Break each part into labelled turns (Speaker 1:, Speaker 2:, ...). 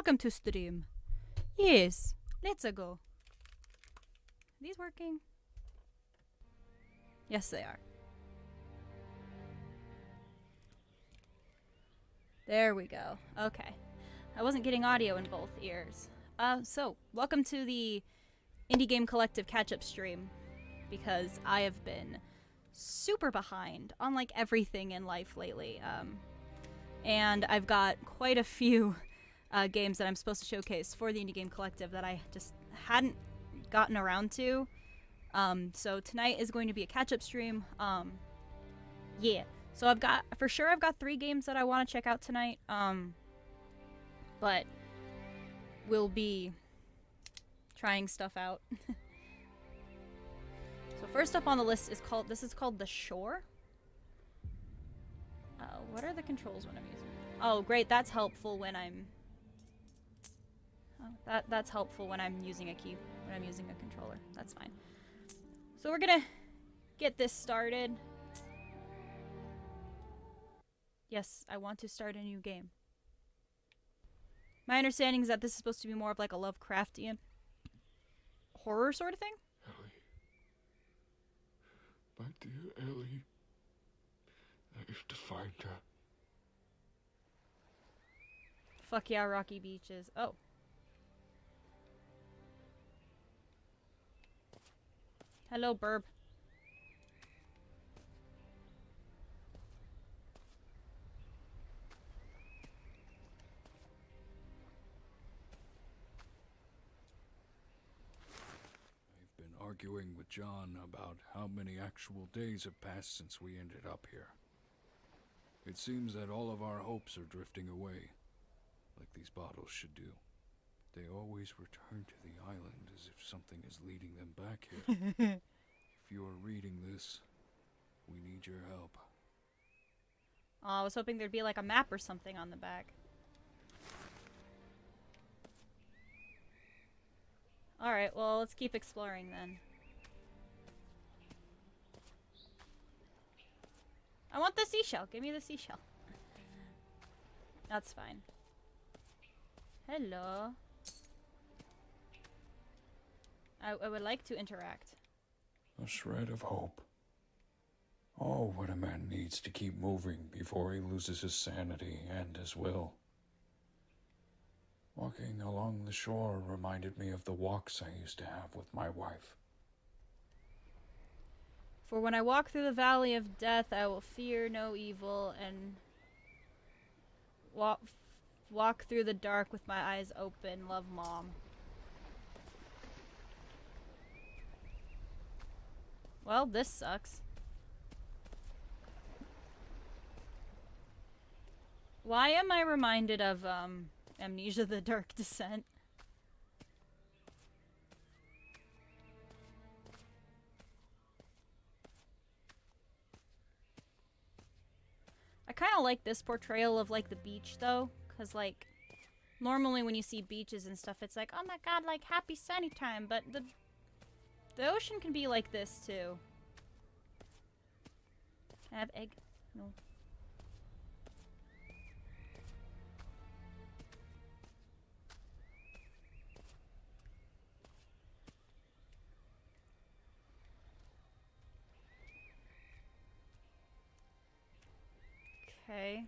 Speaker 1: Welcome to stream. Yes, let's go. Are these working? Yes, they are. There we go. Okay. I wasn't getting audio in both ears. So, welcome to the Indie Game Collective catch-up stream, because I have been super behind on, like, everything in life lately. And I've got quite a few games that I'm supposed to showcase for the Indie Game Collective that I just hadn't gotten around to. So tonight is going to be a catch-up stream. Yeah. So I've got 3 games that I want to check out tonight. But we'll be trying stuff out. So first up on the list is called The Shore. What are the controls when I'm using it? Oh, great. That's helpful when I'm that's helpful when I'm using a controller. That's fine. So we're gonna get this started. Yes, I want to start a new game. My understanding is that this is supposed to be more of like a Lovecraftian horror sort of thing.
Speaker 2: Ellie. My dear Ellie. I have to find her.
Speaker 1: Fuck yeah, rocky beaches. Oh. Hello, Burb.
Speaker 3: I've been arguing with John about how many actual days have passed since we ended up here. It seems that all of our hopes are drifting away, like these bottles should do. They always return to the island as if something is leading them back here. If you are reading this, we need your help.
Speaker 1: Oh, I was hoping there'd be like a map or something on the back. Alright, well, let's keep exploring then. I want the seashell. Give me the seashell. That's fine. Hello. I would like to interact.
Speaker 2: A shred of hope. Oh, what a man needs to keep moving before he loses his sanity and his will. Walking along the shore reminded me of the walks I used to have with my wife.
Speaker 1: For when I walk through the valley of death, I will fear no evil, and walk through the dark with my eyes open. Love, Mom. Well, this sucks. Why am I reminded of, Amnesia: The Dark Descent? I kind of like this portrayal of, like, the beach, though. Because, like, normally when you see beaches and stuff, it's like, oh my god, like, happy sunny time. But the ocean can be like this, too. Can I have egg? No. Okay.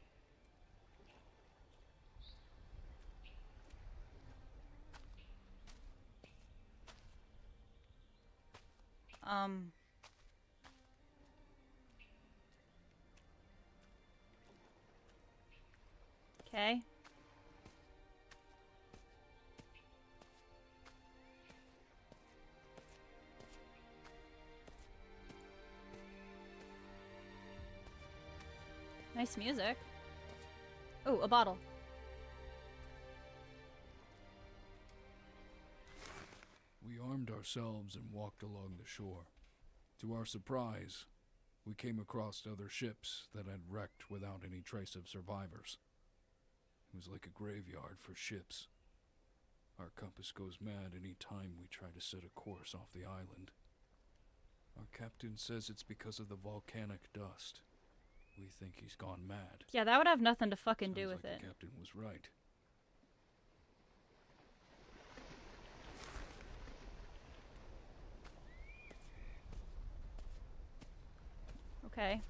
Speaker 1: Okay. Nice music. Oh, a bottle.
Speaker 3: We armed ourselves and walked along the shore. To our surprise, we came across other ships that had wrecked without any trace of survivors. It was like a graveyard for ships. Our compass goes mad any time we try to set a course off the island. Our captain says it's because of the volcanic dust. We think he's gone mad.
Speaker 1: Yeah, that would have nothing to fucking do
Speaker 3: Sounds
Speaker 1: with
Speaker 3: like
Speaker 1: it.
Speaker 3: The captain was right.
Speaker 1: Okay.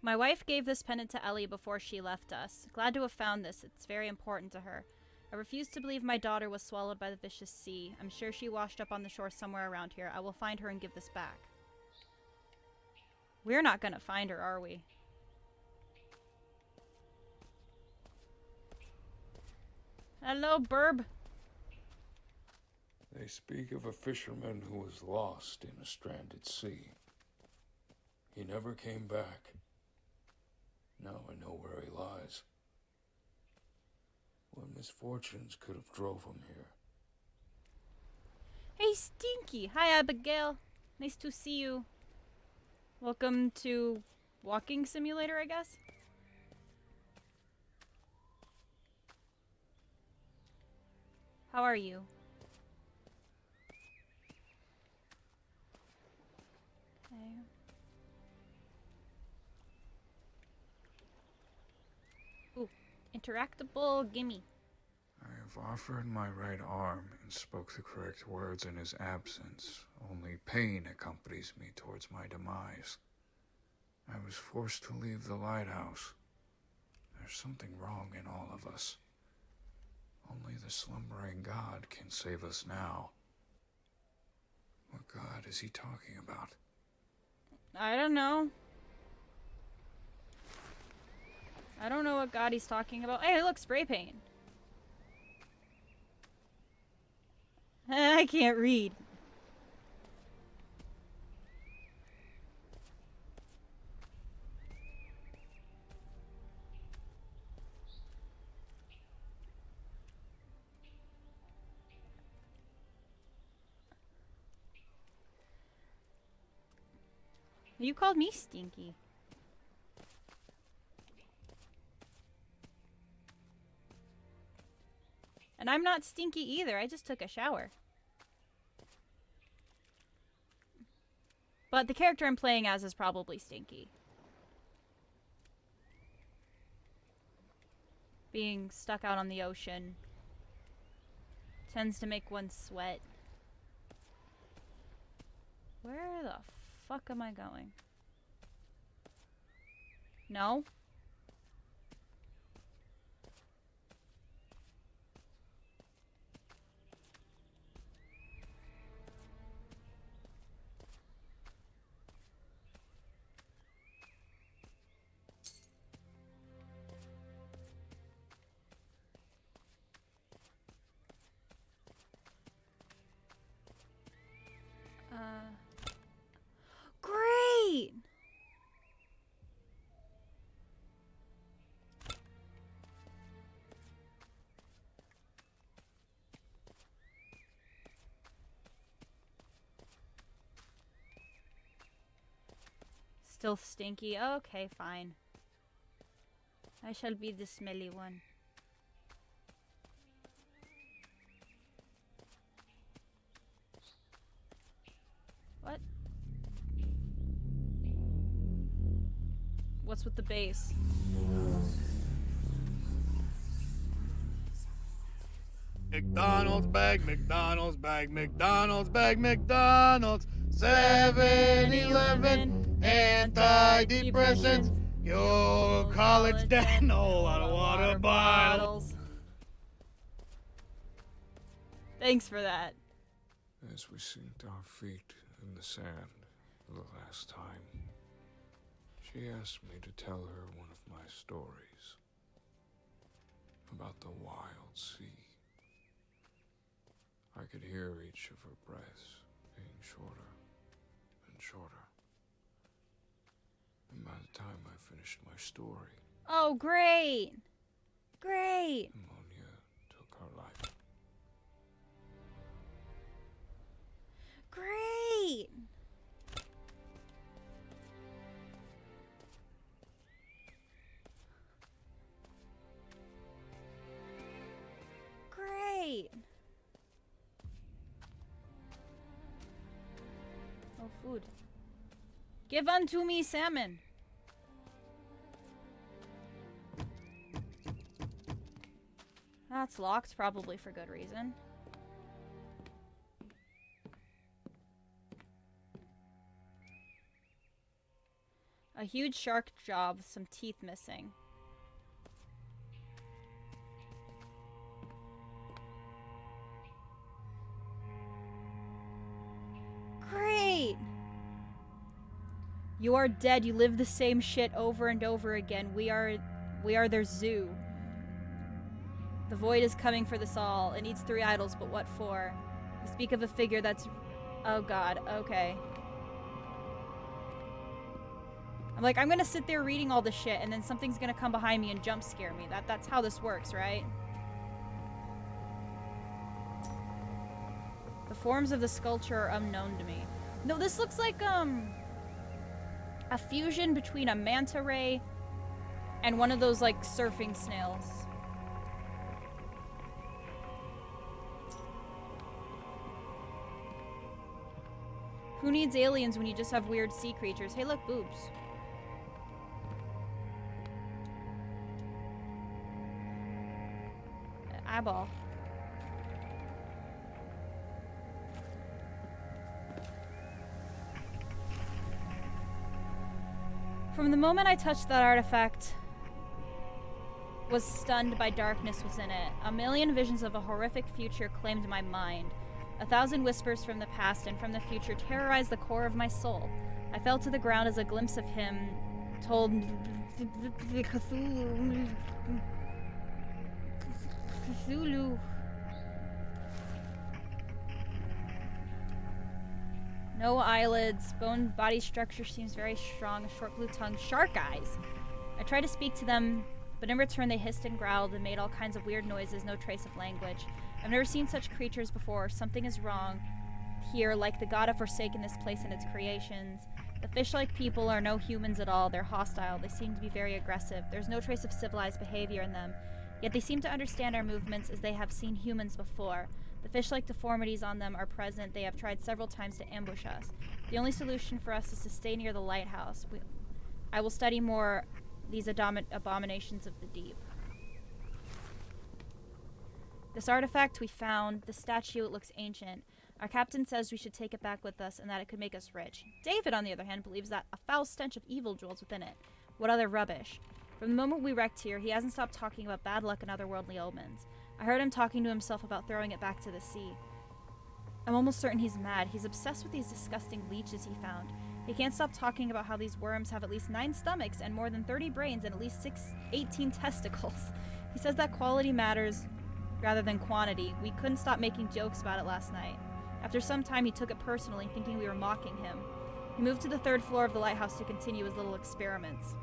Speaker 1: My wife gave this pendant to Ellie before she left us. Glad to have found this. It's very important to her. I refuse to believe my daughter was swallowed by the vicious sea. I'm sure she washed up on the shore somewhere around here. I will find her and give this back. We're not gonna find her, are we? Hello, Burb.
Speaker 2: They speak of a fisherman who was lost in a stranded sea. He never came back. Now I know where he lies. What misfortunes could have drove him here?
Speaker 1: Hey, Stinky. Hi, Abigail. Nice to see you. Welcome to Walking Simulator, I guess? How are you? Okay. Ooh, interactable gimme.
Speaker 2: I have offered my right arm and spoke the correct words in his absence. Only pain accompanies me towards my demise. I was forced to leave the lighthouse. There's something wrong in all of us. Only the slumbering God can save us now. What God is he talking about?
Speaker 1: I don't know. I don't know what God he's talking about. Hey, look, spray paint. I can't read. You called me stinky. And I'm not stinky either. I just took a shower. But the character I'm playing as is probably stinky. Being stuck out on the ocean tends to make one sweat. Where the fuck am I going? No? Great! Still stinky. Okay, fine. I shall be the smelly one. What? What's with the bass?
Speaker 4: McDonald's bag, McDonald's bag, McDonald's bag, McDonald's 7-Eleven antidepressants. Your college debt, no, I don't want to buy.
Speaker 1: Bottles. Thanks for that.
Speaker 2: As we sinked our feet in the sand for the last time, she asked me to tell her one of my stories about the wild sea. I could hear each of her breaths being shorter and shorter. And by the time I finished my story,
Speaker 1: Oh, great! Great!
Speaker 2: pneumonia took her life.
Speaker 1: Great! Great! Oh, food. Give unto me salmon. That's locked, probably for good reason. A huge shark jaw with some teeth missing. Great! You are dead. You live the same shit over and over again. We are their zoo. The void is coming for this all. It needs 3 idols, but what for? You speak of a figure that's... Oh god, okay. I'm like, I'm gonna sit there reading all this shit, and then something's gonna come behind me and jump scare me. That's how this works, right? The forms of the sculpture are unknown to me. No, this looks like, a fusion between a manta ray and one of those, like, surfing snails. Who needs aliens when you just have weird sea creatures? Hey, look, boobs. Eyeball. From the moment I touched that artifact, was stunned by darkness within it. A million visions of a horrific future claimed my mind. 1,000 whispers from the past and from the future terrorized the core of my soul. I fell to the ground as a glimpse of him told Cthulhu. No eyelids, bone body structure seems very strong, a short blue tongue, shark eyes. I tried to speak to them, but in return they hissed and growled and made all kinds of weird noises, no trace of language. I've never seen such creatures before. Something is wrong here, like the god have forsaken this place and its creations. The fish-like people are no humans at all. They're hostile. They seem to be very aggressive. There's no trace of civilized behavior in them. Yet they seem to understand our movements as they have seen humans before. The fish-like deformities on them are present. They have tried several times to ambush us. The only solution for us is to stay near the lighthouse. I will study more these abominations of the deep. This artifact we found, the statue, it looks ancient. Our captain says we should take it back with us and that it could make us rich. David, on the other hand, believes that a foul stench of evil dwells within it. What other rubbish? From the moment we wrecked here, he hasn't stopped talking about bad luck and otherworldly omens. I heard him talking to himself about throwing it back to the sea. I'm almost certain he's mad. He's obsessed with these disgusting leeches he found. He can't stop talking about how these worms have at least 9 stomachs and more than 30 brains and at least 18 testicles. He says that quality matters rather than quantity. We couldn't stop making jokes about it last night. After some time, he took it personally, thinking we were mocking him. He moved to the 3rd floor of the lighthouse to continue his little experiments.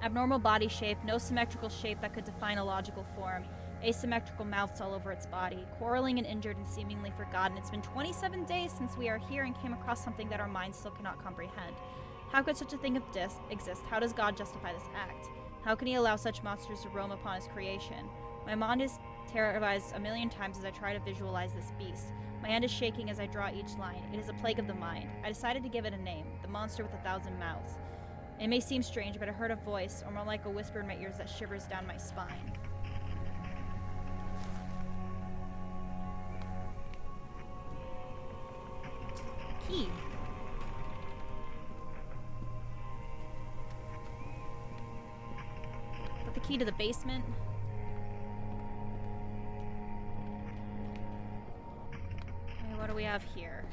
Speaker 1: Abnormal body shape, no symmetrical shape that could define a logical form. Asymmetrical mouths all over its body. Quarreling and injured and seemingly forgotten. It's been 27 days since we are here and came across something that our minds still cannot comprehend. How could such a thing exist? How does God justify this act? How can he allow such monsters to roam upon his creation? My mind is terrorized a million times as I try to visualize this beast. My hand is shaking as I draw each line. It is a plague of the mind. I decided to give it a name, the monster with 1,000 mouths. It may seem strange, but I heard a voice, or more like a whisper in my ears that shivers down my spine. Key. Is that the key to the basement? Okay, what do we have here?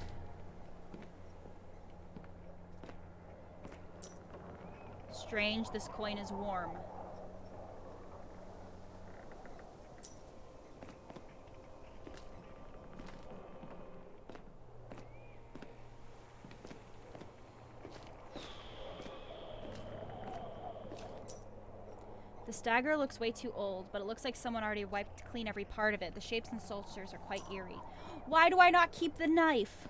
Speaker 1: Strange, this coin is warm. The stagger looks way too old, but it looks like someone already wiped clean every part of it. The shapes and sculptures are quite eerie. Why do I not keep the knife?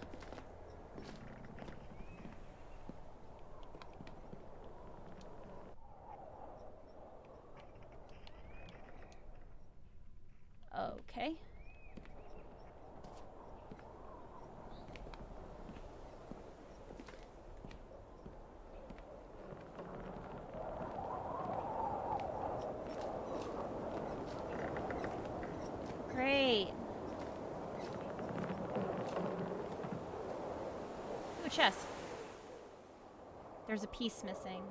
Speaker 1: Okay. chest. There's a piece missing.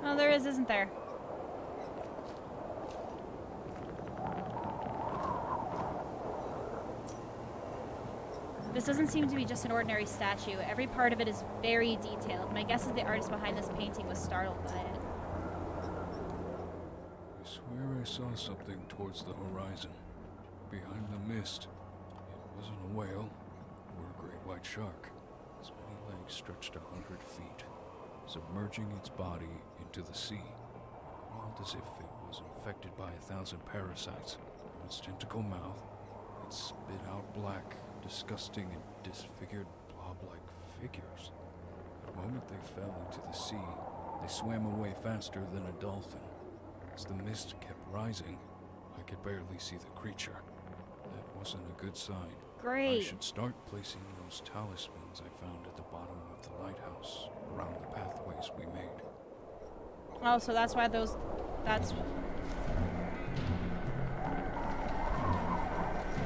Speaker 1: Oh, there is, isn't there? This doesn't seem to be just an ordinary statue. Every part of it is very detailed. My guess is the artist behind this painting was startled by it.
Speaker 3: I swear I saw something towards the horizon. Behind the mist. It wasn't a whale or a great white shark. Its many legs stretched 100 feet, submerging its body into the sea. It crawled as if it was infected by 1,000 parasites. From its tentacle mouth, it spit out black, disgusting and disfigured blob-like figures. The moment they fell into the sea, they swam away faster than a dolphin. As the mist kept rising, I could barely see the creature. That wasn't a good sign.
Speaker 1: Great.
Speaker 3: I should start placing those talismans I found at the bottom of the lighthouse around the pathways we made.
Speaker 1: Oh, so that's why those... That's...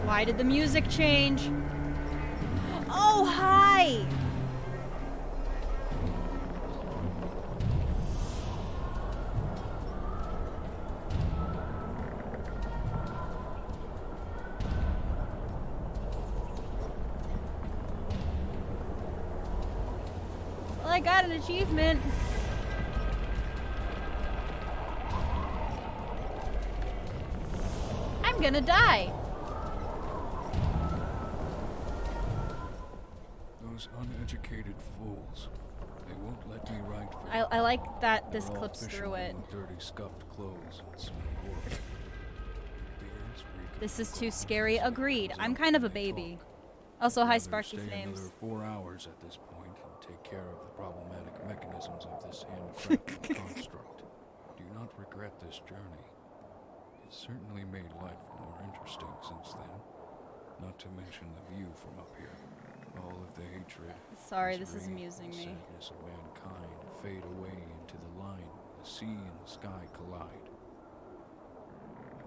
Speaker 1: Why did the music change? Oh, hi! Well, I got an achievement. I'm gonna die.
Speaker 3: Those uneducated fools. They won't let me write for
Speaker 1: I like that this
Speaker 3: They're all
Speaker 1: clips through
Speaker 3: fishermen
Speaker 1: it.
Speaker 3: with dirty, scuffed clothes and smell horrible. Beards reek of
Speaker 1: This is too scary. Agreed. I'm kind of a baby. Also, hi,
Speaker 3: Rather
Speaker 1: Sparky
Speaker 3: stay
Speaker 1: Flames.
Speaker 3: another 4 hours at this point and take care of the problematic mechanisms of this handcrafted construct. Do not regret this journey. It certainly made life more interesting since then. Not to mention the view from up here. All of the hatred,
Speaker 1: Sorry, this is
Speaker 3: misery,
Speaker 1: amusing
Speaker 3: and
Speaker 1: me.
Speaker 3: sadness of mankind fade away into the line where the sea and the sky collide.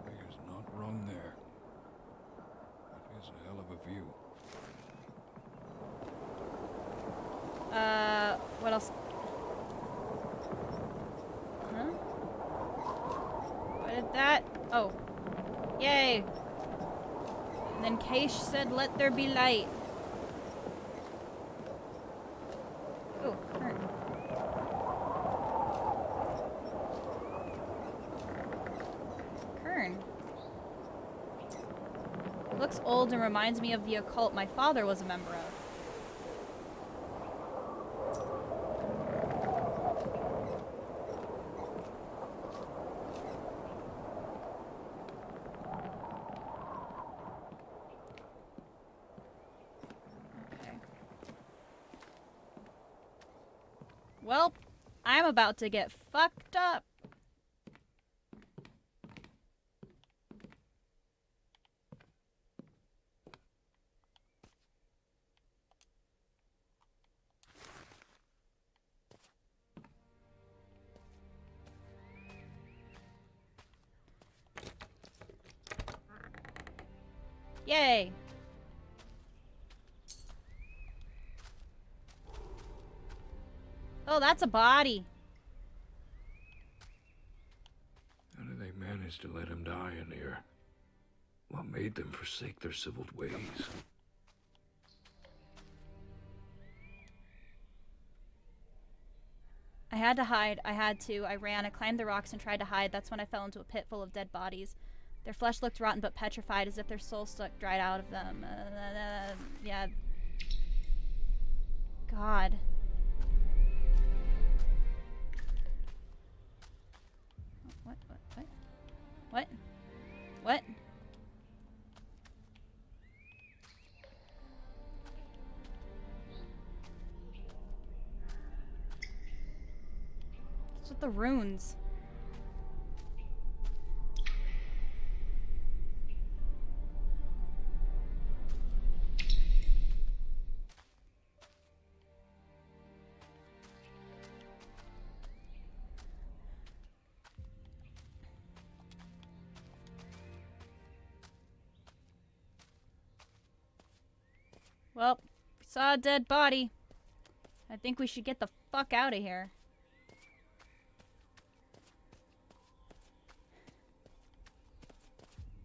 Speaker 3: There's not wrong there. It is a hell of a view.
Speaker 1: What else? Huh? What did that? Oh. Yay! And then Keish said, "Let there be light." Oh, Kern. Kern. Looks old and reminds me of the occult my father was a member of. Okay. Well, I'm about to get fucked up. Yay! Oh, that's a body.
Speaker 5: How did they manage to let him die in here? What made them forsake their civiled ways?
Speaker 1: I had to hide. I had to. I ran. I climbed the rocks and tried to hide. That's when I fell into a pit full of dead bodies. Their flesh looked rotten but petrified, as if their soul stuck dried out of them. Yeah. God. What? What? What? What's with the runes? Well, we saw a dead body. I think we should get the fuck out of here.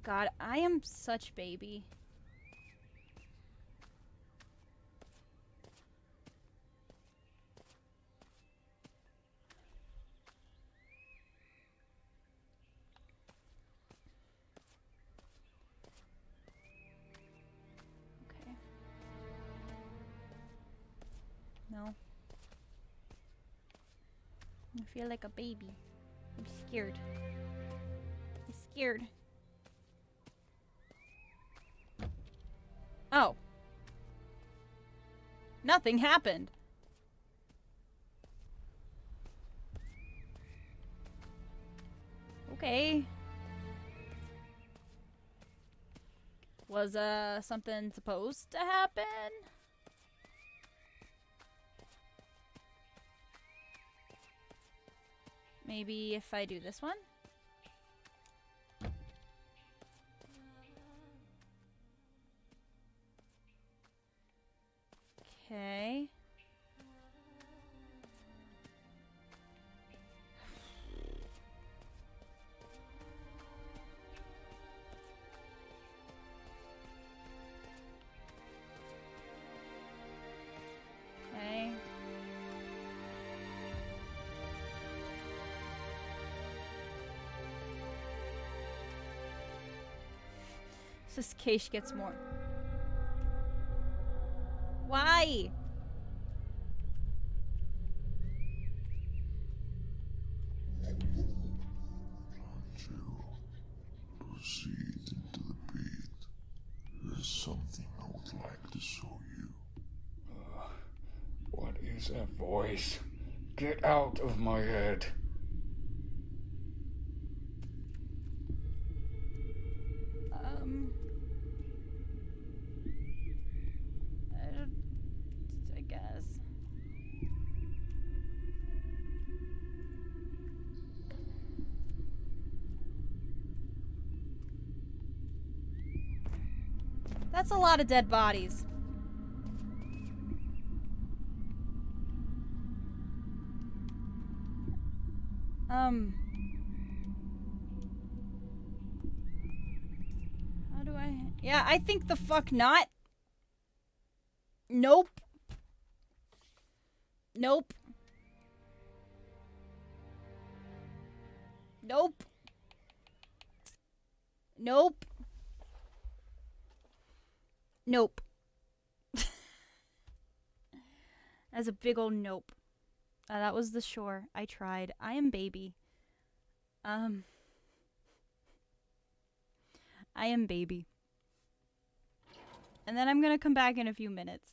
Speaker 1: God, I am such baby. Okay. No. I feel like a baby. I'm scared. I'm scared. Oh. Nothing happened. Okay. Was, something supposed to happen? Maybe if I do this one? Okay. Okay. So this case gets more. Why?
Speaker 6: Proceed into the pit. There's something I would like to show you.
Speaker 2: What is that voice? Get out of my head.
Speaker 1: I guess. That's a lot of dead bodies. How do I... Yeah, I think the fuck not. Nope. Nope. Nope. Nope. Nope. That's a big old nope. That was the shore. I tried. I am baby. I am baby. And then I'm gonna come back in a few minutes.